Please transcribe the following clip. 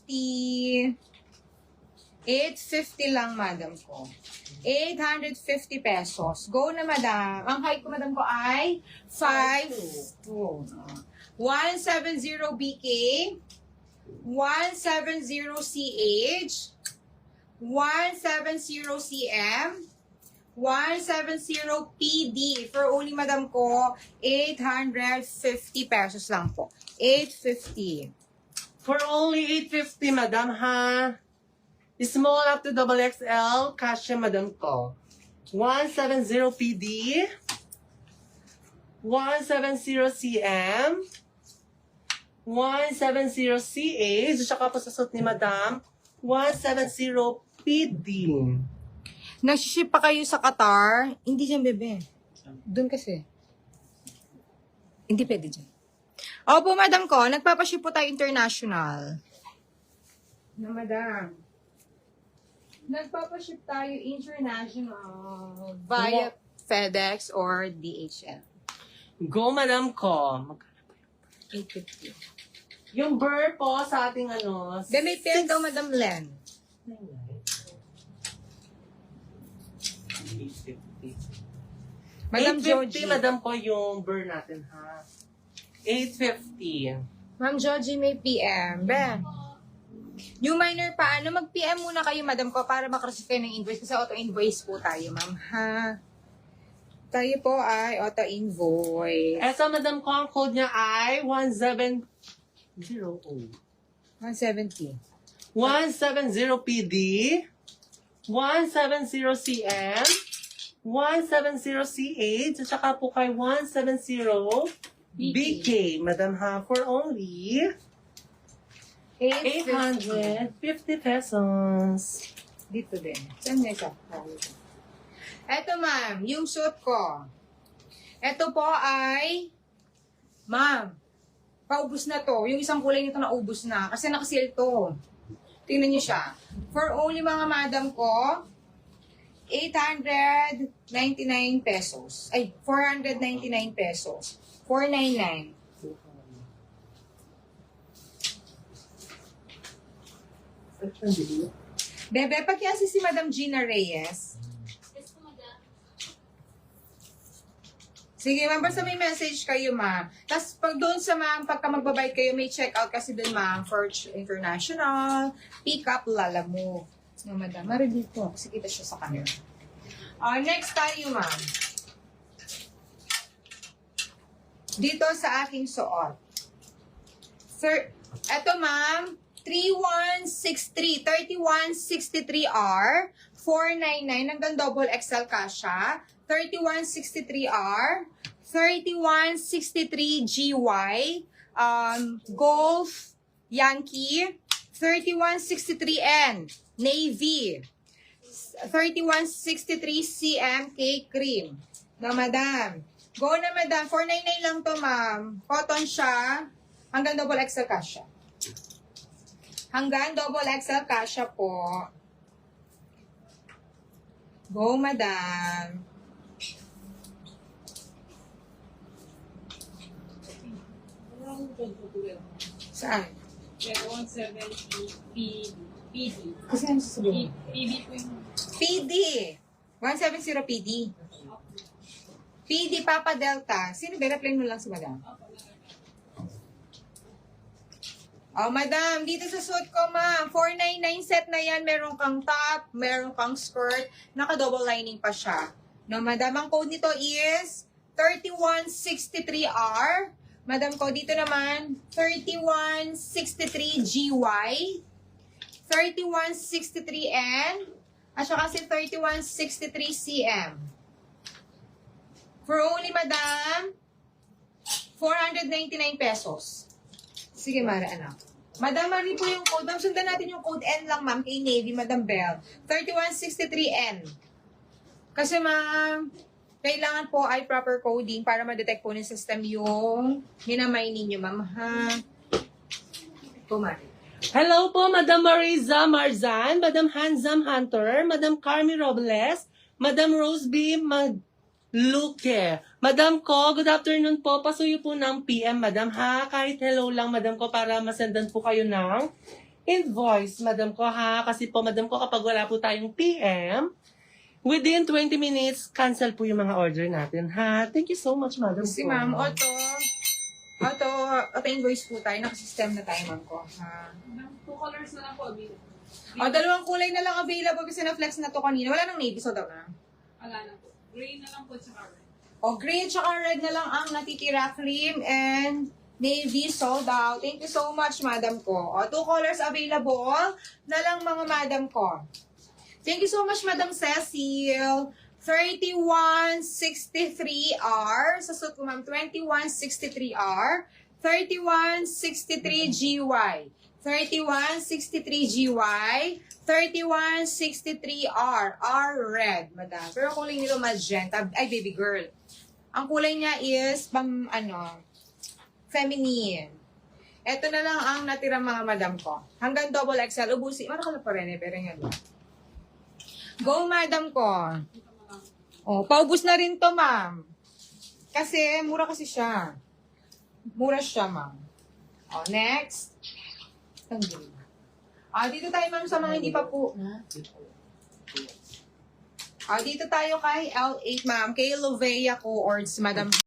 850 lang, madam ko. 850 pesos. Go na, madam. Ang height ko, madam ko ay 5'2". 170 BK, 170 CH, 170 CM, 170 PD. For only, madam ko, 850 pesos lang po. 850. For only 850, madam, ha? Small up to double XL, kasya, madam ko. 170 PD, 170 CM, 170 CH, tsaka po sa suit ni madam, 170 PD. Nag-ship pa kayo sa Qatar? Hindi dyan, bebe. Doon kasi. Hindi pwede dyan. Opo, madam ko. Nagpapaship po tayo international. Na, madam. Nagpapaship tayo international via FedEx or DHL. Go, madam ko. 850. Yung burr po sa ating ano... Then may pair daw, Madam Len. 850. Madam 850, Joji. madam po, yung burr natin, ha? 850. Ma'am Joji, may PM. Be. Yung minor pa, mag-PM muna kayo, madam ko, para makareceive kayo ng invoice. Kasi auto-invoice po tayo, ma'am, ha? Tayo po ay auto-invoice. Eto, madam ko, ang code niya ay 170. 170. 170 PD, 170 CM, 170 CH, at saka po kay 170 BK, madam ha, for only 850 pesos. Dito din. Saan niya siya? Eto, ma'am, yung suit ko. Eto po ay, ma'am, paubos na to. Yung isang kulay nito naubos na. Kasi nakasil to. Tingnan niyo siya. For only mga madam ko, 899 pesos. Ay, 499 pesos. 499. Bebe, pakiasi si Madam Gina Reyes. Sige, ma'am, basta may message kayo, ma'am. Tapos, pag doon sa ma'am, pagka magbabayad kayo, may check-out kasi doon, ma'am, for international, pick-up, lalamove. No, madam, mari dito. Kasi kita siya sa camera. Next tayo, ma'am. Dito sa aking suot. Sir, eto, ma'am, 3163, 3163R, 499, hanggang double XL kasha, 3163R, 3163GY, Golf Yankee, 3163N, Navy, 3163CMK Cream. Na, madam. Go na, madam. 499 lang to, ma'am. Cotton siya. Hanggang double XL kasha. Hanggang double XL kasha po. Go, madam. Saan? 170 PD. Kasi ano sasabihin? PD po yung... PD. 170 PD. PD Papa Delta. Sino ba? Reply mo lang si madam. Oh, madam, dito sa suit ko, ma'am. 499 set na yan. Meron kang top, meron kang skirt. Naka-double lining pa siya. No, madam, ang code nito is 3163R. Madam ko, dito naman, 3163GY, 3163N, at saka si 3163CM. For only, madam, 499 pesos. Sige, Mara, anak. Madam, mali po yung code. Ma'am, sundan natin yung code N lang, ma'am, kay Navy, Madam Bell. 3163N. Kasi, ma'am, kailangan po ay proper coding para ma-detect po ng system yung minamay ninyo, ma'am, ha? Pumari. Hello po, Madam Mariza Marzan, Madam Handsome Hunter, Madam Carmi Robles, Madam Rose B. Magluke. Madam ko, good afternoon po. Pasuyo po ng PM, Madam ha. Kahit hello lang, Madam ko, para masendan po kayo ng invoice, madam ko ha. Kasi po, madam ko, kapag wala po tayong PM, within 20 minutes, cancel po yung mga order natin ha. Thank you so much, madam Si ko. ma'am, auto invoice po tayo. Nakasystem na tayo, ma'am ko. Ha? Two colors na lang po, available. O, dalawang kulay na lang available kasi na-flex na to kanina. Wala nang navy, so daw na. Wala na po. Gray na lang po, tsaka red. O, green tsaka red na lang ang natitira. Cream and navy sold out. Thank you so much, madam ko. O, 2 colors available na lang mga madam ko. Thank you so much, Madam Cecil. 3163R. Sa suit ko, ma'am, 2163R. 3163GY. 3163GY. 3163R. R red, madam. Pero kulay nito magenta. Ay, baby girl. Ang kulay niya is feminine. Ito na lang ang natira mga madam ko. Hanggang double XL. Ubusin. Maraka na pa rin eh, pero nga lang. Go, madam ko. Oh, paubos na rin to, ma'am. Kasi, mura kasi siya. Mura siya, ma'am. Oh, next. Dito tayo, ma'am, sa mga hindi pa po. Dito tayo kay L8, ma'am. Kay Lovea Coords, madam.